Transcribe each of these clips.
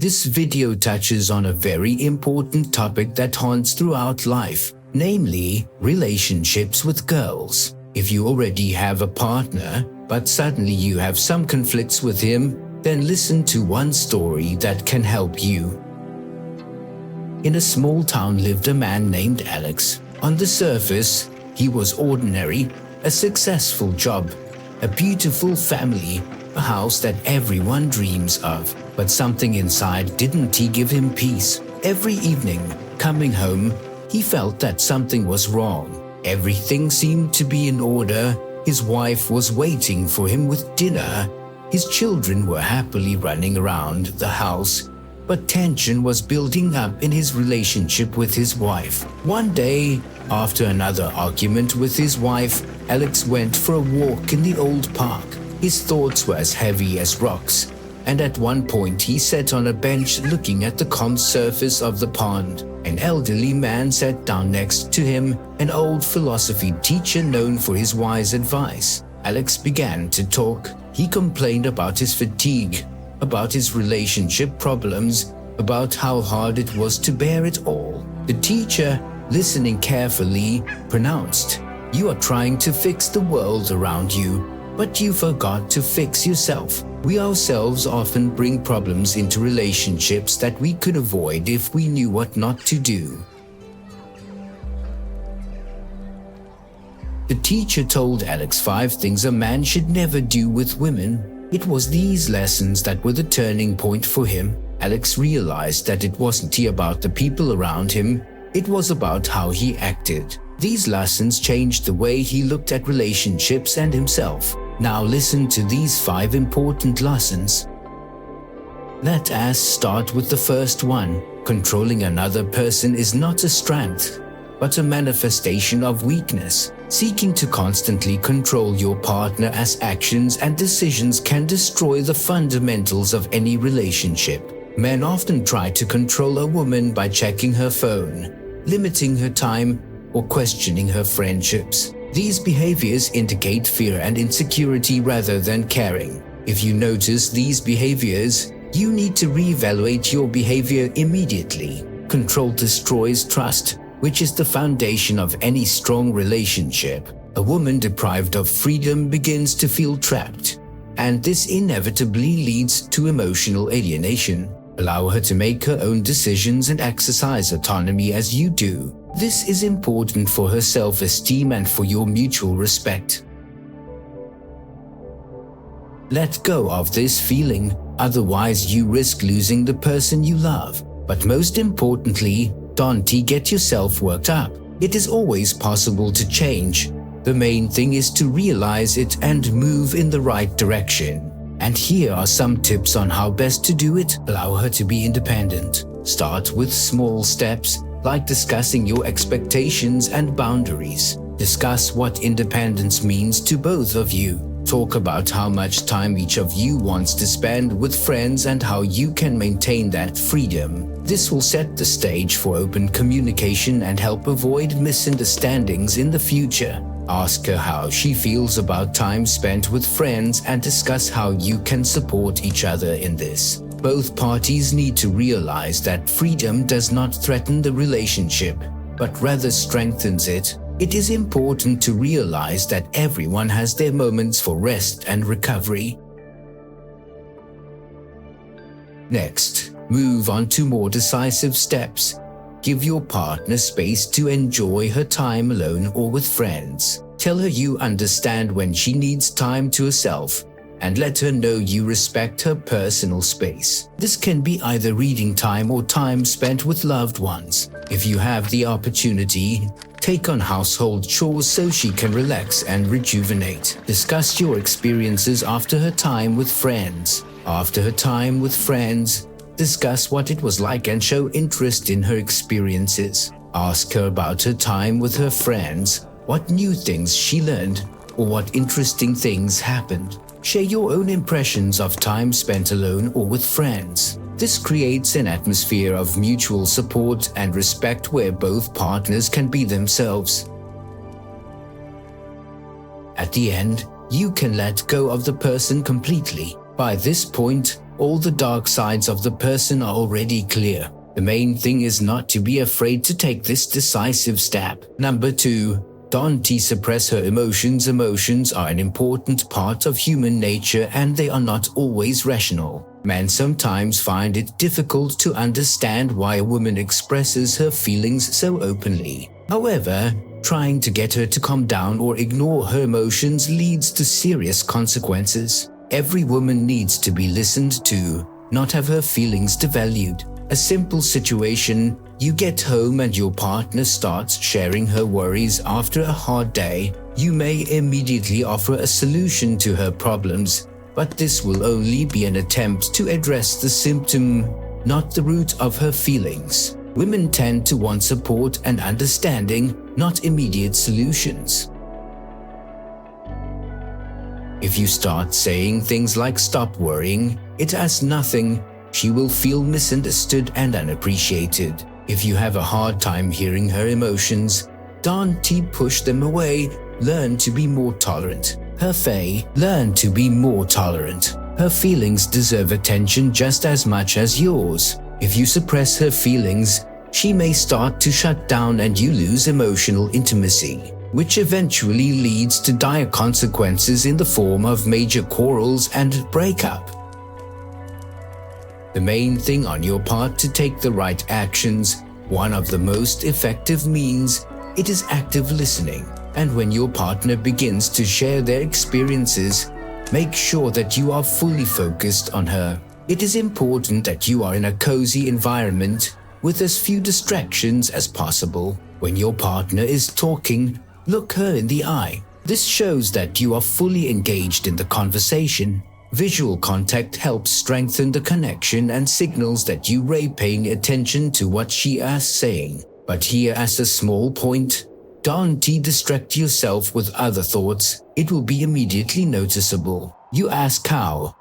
This video touches on a very important topic that haunts throughout life, namely relationships with girls. If you already have a partner, but suddenly you have some conflicts with him, then listen to one story that can help you. In a small town lived a man named Alex. On the surface, he was ordinary, a successful job, a beautiful family, a house that everyone dreams of. But something inside didn't give him peace. Every evening, coming home, he felt that something was wrong. Everything seemed to be in order. His wife was waiting for him with dinner. His children were happily running around the house. But tension was building up in his relationship with his wife. One day, after another argument with his wife, Alex went for a walk in the old park. His thoughts were as heavy as rocks, and at one point he sat on a bench looking at the calm surface of the pond. An elderly man sat down next to him, an old philosophy teacher known for his wise advice. Alex began to talk. He complained about his fatigue, about his relationship problems, about how hard it was to bear it all. The teacher, listening carefully, pronounced, "You are trying to fix the world around you, but you forgot to fix yourself." We ourselves often bring problems into relationships that we could avoid if we knew what not to do. The teacher told Alex 5 things a man should never do with women. It was these lessons that were the turning point for him. Alex realized that it wasn't about the people around him, it was about how he acted. These lessons changed the way he looked at relationships and himself. Now listen to these 5 important lessons. Let us start with the first one. Controlling another person is not a strength, but a manifestation of weakness. Seeking to constantly control your partner as actions and decisions can destroy the fundamentals of any relationship. Men often try to control a woman by checking her phone, limiting her time, or questioning her friendships. These behaviors indicate fear and insecurity rather than caring. If you notice these behaviors, you need to reevaluate your behavior immediately. Control destroys trust, which is the foundation of any strong relationship. A woman deprived of freedom begins to feel trapped, and this inevitably leads to emotional alienation. Allow her to make her own decisions and exercise autonomy as you do. This is important for her self-esteem and for your mutual respect. Let go of this feeling, otherwise you risk losing the person you love. But most importantly, don't get yourself worked up. It is always possible to change. The main thing is to realize it and move in the right direction. And here are some tips on how best to do it. Allow her to be independent. Start with small steps, like discussing your expectations and boundaries. Discuss what independence means to both of you. Talk about how much time each of you wants to spend with friends and how you can maintain that freedom. This will set the stage for open communication and help avoid misunderstandings in the future. Ask her how she feels about time spent with friends and discuss how you can support each other in this. Both parties need to realize that freedom does not threaten the relationship, but rather strengthens it. It is important to realize that everyone has their moments for rest and recovery. Next, move on to more decisive steps. Give your partner space to enjoy her time alone or with friends. Tell her you understand when she needs time to herself, and let her know you respect her personal space. This can be either reading time or time spent with loved ones. If you have the opportunity, take on household chores so she can relax and rejuvenate. Discuss your experiences after her time with friends. After her time with friends, discuss what it was like and show interest in her experiences. Ask her about her time with her friends, what new things she learned, or what interesting things happened. Share your own impressions of time spent alone or with friends. This creates an atmosphere of mutual support and respect where both partners can be themselves. At the end, you can let go of the person completely. By this point, All the dark sides of the person are already clear. The main thing is not to be afraid to take this decisive step. Number 2. Don't suppress her emotions. Emotions are an important part of human nature and they are not always rational. Men sometimes find it difficult to understand why a woman expresses her feelings so openly. However, trying to get her to calm down or ignore her emotions leads to serious consequences. Every woman needs to be listened to, not have her feelings devalued. A simple situation: you get home and your partner starts sharing her worries after a hard day. You may immediately offer a solution to her problems, but this will only be an attempt to address the symptom, not the root of her feelings. Women tend to want support and understanding, not immediate solutions. If you start saying things like "stop worrying, it has nothing," she will feel misunderstood and unappreciated. If you have a hard time hearing her emotions, don't push them away. Learn to be more tolerant. Learn to be more tolerant. Her feelings deserve attention just as much as yours. If you suppress her feelings, she may start to shut down and you lose emotional intimacy, which eventually leads to dire consequences in the form of major quarrels and breakup. The main thing on your part to take the right actions. One of the most effective means, it is active listening. And when your partner begins to share their experiences, make sure that you are fully focused on her. It is important that you are in a cozy environment with as few distractions as possible. When your partner is talking, look her in the eye. This shows that you are fully engaged in the conversation. Visual contact helps strengthen the connection and signals that you are paying attention to what she is saying. But here as a small point, don't distract yourself with other thoughts. It will be immediately noticeable. You ask how.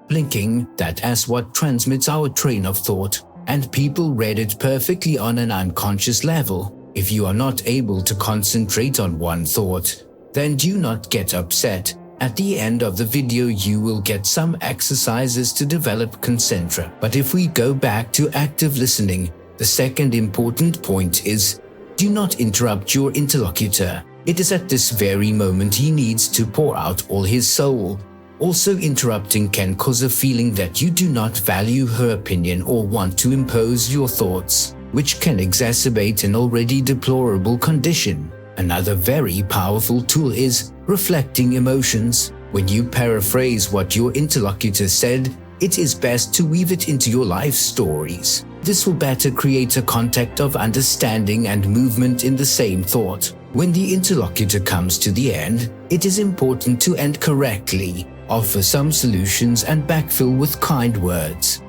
Blinking, that is what transmits our train of thought, and people read it perfectly on an unconscious level. If you are not able to concentrate on one thought, then do not get upset. At the end of the video you will get some exercises to develop concentra. But if we go back to active listening, the second important point is, do not interrupt your interlocutor. It is at this very moment he needs to pour out all his soul. Also, interrupting can cause a feeling that you do not value her opinion or want to impose your thoughts, which can exacerbate an already deplorable condition. Another very powerful tool is reflecting emotions. When you paraphrase what your interlocutor said, it is best to weave it into your life stories. This will better create a contact of understanding and movement in the same thought. When the interlocutor comes to the end, it is important to end correctly, offer some solutions and backfill with kind words.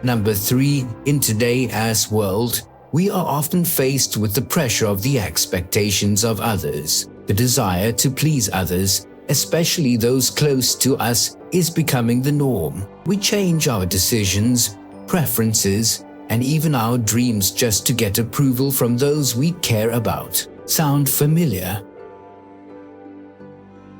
Number 3, in today's world, we are often faced with the pressure of the expectations of others. The desire to please others, especially those close to us, is becoming the norm. We change our decisions, preferences, and even our dreams just to get approval from those we care about. Sound familiar?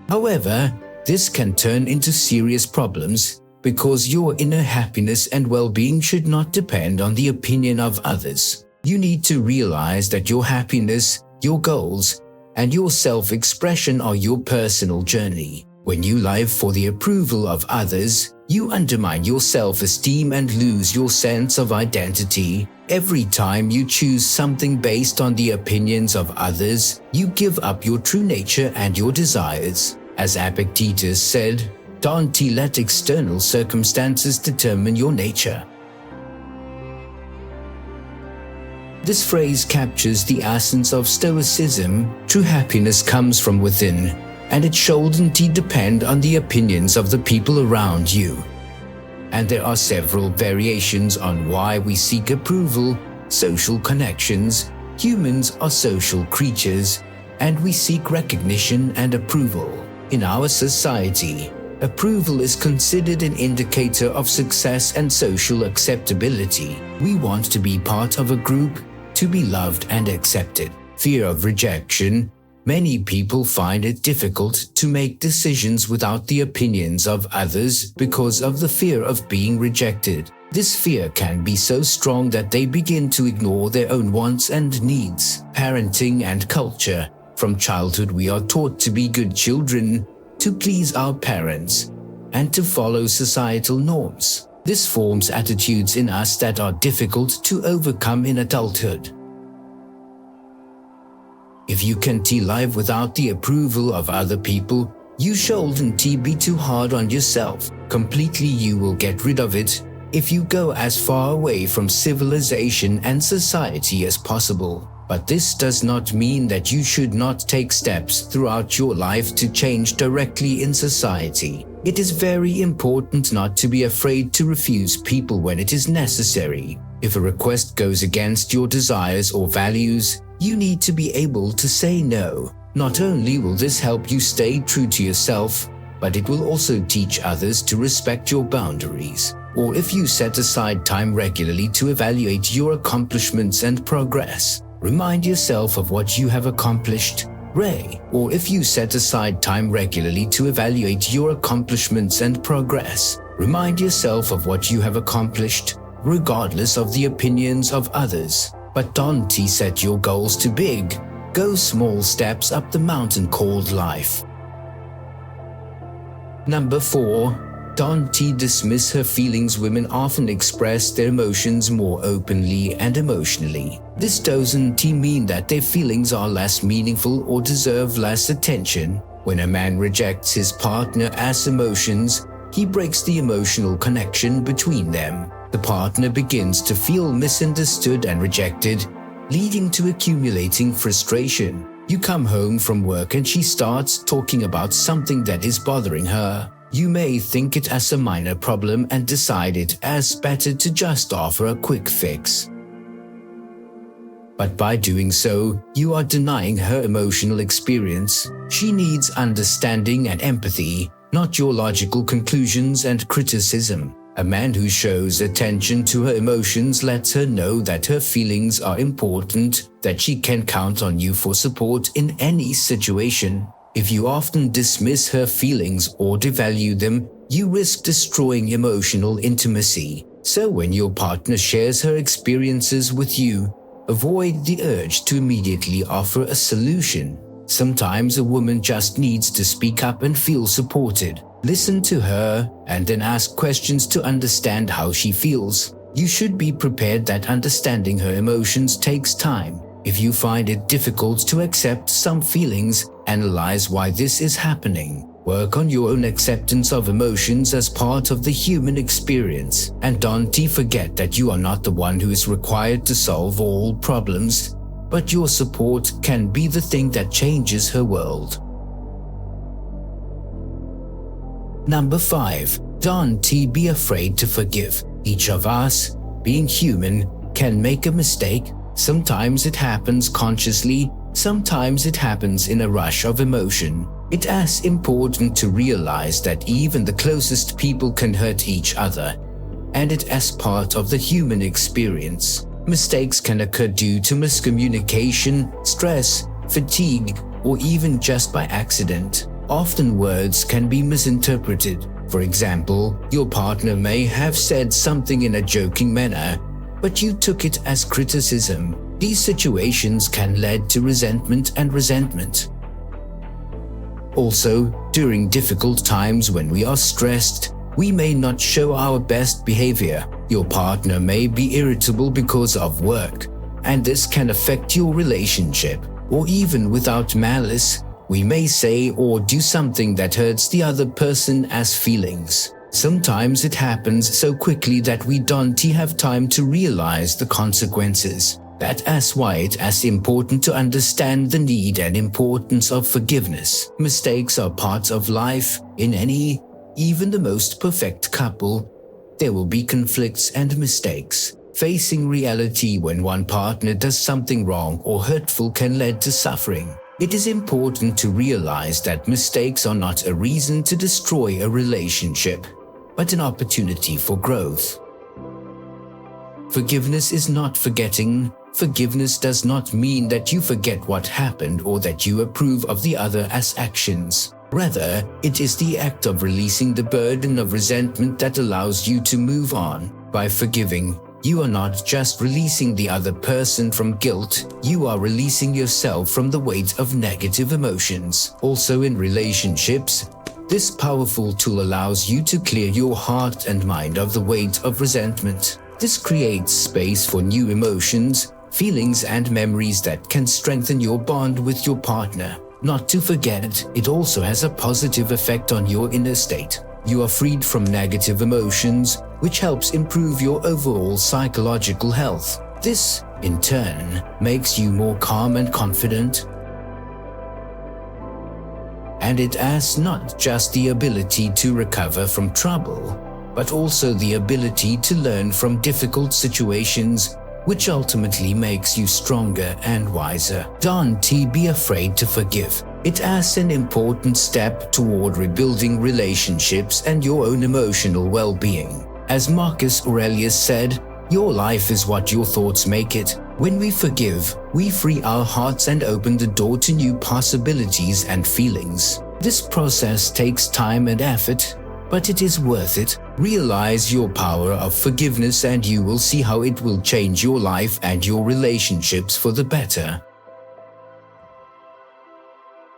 However, this can turn into serious problems because your inner happiness and well-being should not depend on the opinion of others. You need to realize that your happiness, your goals, and your self-expression are your personal journey. When you live for the approval of others, you undermine your self-esteem and lose your sense of identity. Every time you choose something based on the opinions of others, you give up your true nature and your desires. As Epictetus said, don't let external circumstances determine your nature. This phrase captures the essence of Stoicism. True happiness comes from within, and it shouldn't depend on the opinions of the people around you. And there are several variations on why we seek approval. Social connections. Humans are social creatures, and we seek recognition and approval. In our society, approval is considered an indicator of success and social acceptability. We want to be part of a group, to be loved and accepted. Fear of rejection. Many people find it difficult to make decisions without the opinions of others because of the fear of being rejected. This fear can be so strong that they begin to ignore their own wants and needs. Parenting and culture. From childhood we are taught to be good children, to please our parents, and to follow societal norms. This forms attitudes in us that are difficult to overcome in adulthood. If you can't live without the approval of other people, you shouldn't be too hard on yourself. Completely you will get rid of it if you go as far away from civilization and society as possible. But this does not mean that you should not take steps throughout your life to change directly in society. It is very important not to be afraid to refuse people when it is necessary. If a request goes against your desires or values, you need to be able to say no. Not only will this help you stay true to yourself, but it will also teach others to respect your boundaries. Or if you set aside time regularly to evaluate your accomplishments and progress, remind yourself of what you have accomplished. Or if you set aside time regularly to evaluate your accomplishments and progress, remind yourself of what you have accomplished, regardless of the opinions of others. But don't set your goals too big. Go small steps up the mountain called life. Number 4. Don't dismiss her feelings. Women often express their emotions more openly and emotionally. This doesn't mean that their feelings are less meaningful or deserve less attention. When a man rejects his partner as emotions, he breaks the emotional connection between them. The partner begins to feel misunderstood and rejected, leading to accumulating frustration. You come home from work and she starts talking about something that is bothering her. You may think it as a minor problem and decide it as better to just offer a quick fix. But by doing so, you are denying her emotional experience. She needs understanding and empathy, not your logical conclusions and criticism. A man who shows attention to her emotions lets her know that her feelings are important, that she can count on you for support in any situation. If you often dismiss her feelings or devalue them, you risk destroying emotional intimacy. So when your partner shares her experiences with you, avoid the urge to immediately offer a solution. Sometimes a woman just needs to speak up and feel supported. Listen to her and then ask questions to understand how she feels. You should be prepared that understanding her emotions takes time. If you find it difficult to accept some feelings, analyze why this is happening. Work on your own acceptance of emotions as part of the human experience. And don't forget that you are not the one who is required to solve all problems, but your support can be the thing that changes her world. Number 5. Don't be afraid to forgive. Each of us, being human, can make a mistake. Sometimes it happens consciously, sometimes it happens in a rush of emotion. It is important to realize that even the closest people can hurt each other, and it is part of the human experience. Mistakes can occur due to miscommunication, stress, fatigue, or even just by accident. Often words can be misinterpreted. For example, your partner may have said something in a joking manner, but you took it as criticism. These situations can lead to resentment and resentment. Also, during difficult times when we are stressed, we may not show our best behavior. Your partner may be irritable because of work, and this can affect your relationship. Or even without malice, we may say or do something that hurts the other person as feelings. Sometimes it happens so quickly that we don't have time to realize the consequences. That is why it is important to understand the need and importance of forgiveness. Mistakes are parts of life. In any, even the most perfect couple, there will be conflicts and mistakes. Facing reality when one partner does something wrong or hurtful can lead to suffering. It is important to realize that mistakes are not a reason to destroy a relationship, but an opportunity for growth. Forgiveness is not forgetting, Forgiveness does not mean that you forget what happened or that you approve of the other's actions. Rather, it is the act of releasing the burden of resentment that allows you to move on. By forgiving, you are not just releasing the other person from guilt, you are releasing yourself from the weight of negative emotions. Also in relationships, this powerful tool allows you to clear your heart and mind of the weight of resentment. This creates space for new emotions, feelings, and memories that can strengthen your bond with your partner. Not to forget, it also has a positive effect on your inner state. You are freed from negative emotions, which helps improve your overall psychological health. This, in turn, makes you more calm and confident. And it has not just the ability to recover from trouble, but also the ability to learn from difficult situations, which ultimately makes you stronger and wiser. Don't be afraid to forgive. It is an important step toward rebuilding relationships and your own emotional well-being. As Marcus Aurelius said, your life is what your thoughts make it. When we forgive, we free our hearts and open the door to new possibilities and feelings. This process takes time and effort, but it is worth it. Realize your power of forgiveness and you will see how it will change your life and your relationships for the better.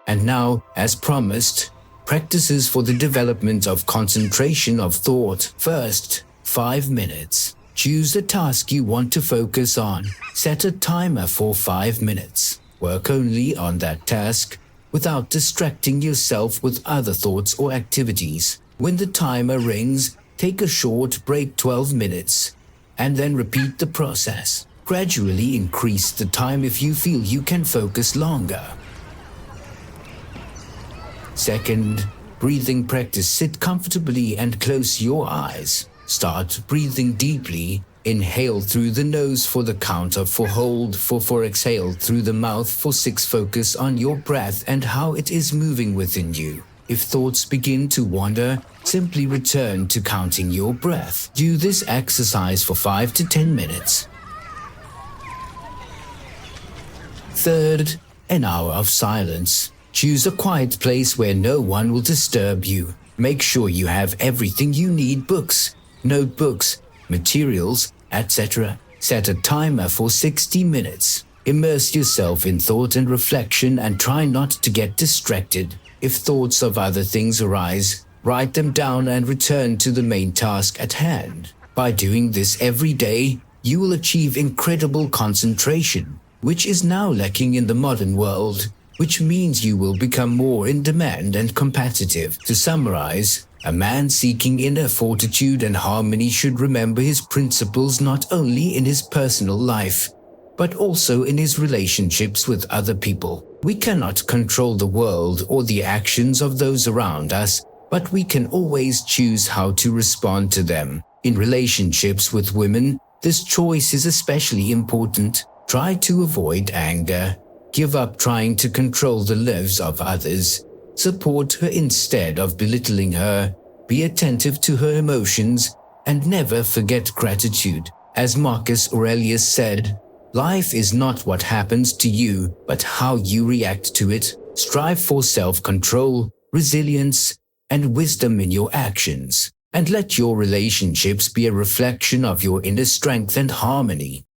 And now, as promised, practices for the development of concentration of thought. First, 5 minutes. Choose a task you want to focus on. Set a timer for 5 minutes. Work only on that task without distracting yourself with other thoughts or activities. When the timer rings, take a short break 12 minutes and then repeat the process. Gradually increase the time if you feel you can focus longer. Second, breathing practice. Sit comfortably and close your eyes. Start breathing deeply. Inhale through the nose for the count of 4, hold for 4, exhale through the mouth for 6. Focus on your breath and how it is moving within you. If thoughts begin to wander, simply return to counting your breath. Do this exercise for 5 to 10 minutes. Third, an hour of silence. Choose a quiet place where no one will disturb you. Make sure you have everything you need: books, notebooks, materials, etc. Set a timer for 60 minutes. Immerse yourself in thought and reflection and try not to get distracted. If thoughts of other things arise, write them down and return to the main task at hand. By doing this every day, you will achieve incredible concentration, which is now lacking in the modern world, which means you will become more in demand and competitive. To summarize, a man seeking inner fortitude and harmony should remember his principles not only in his personal life, but also in his relationships with other people. We cannot control the world or the actions of those around us, but we can always choose how to respond to them. In relationships with women, this choice is especially important. Try to avoid anger. Give up trying to control the lives of others. Support her instead of belittling her. Be attentive to her emotions and never forget gratitude. As Marcus Aurelius said, life is not what happens to you, but how you react to it. Strive for self-control, resilience, and wisdom in your actions, and let your relationships be a reflection of your inner strength and harmony.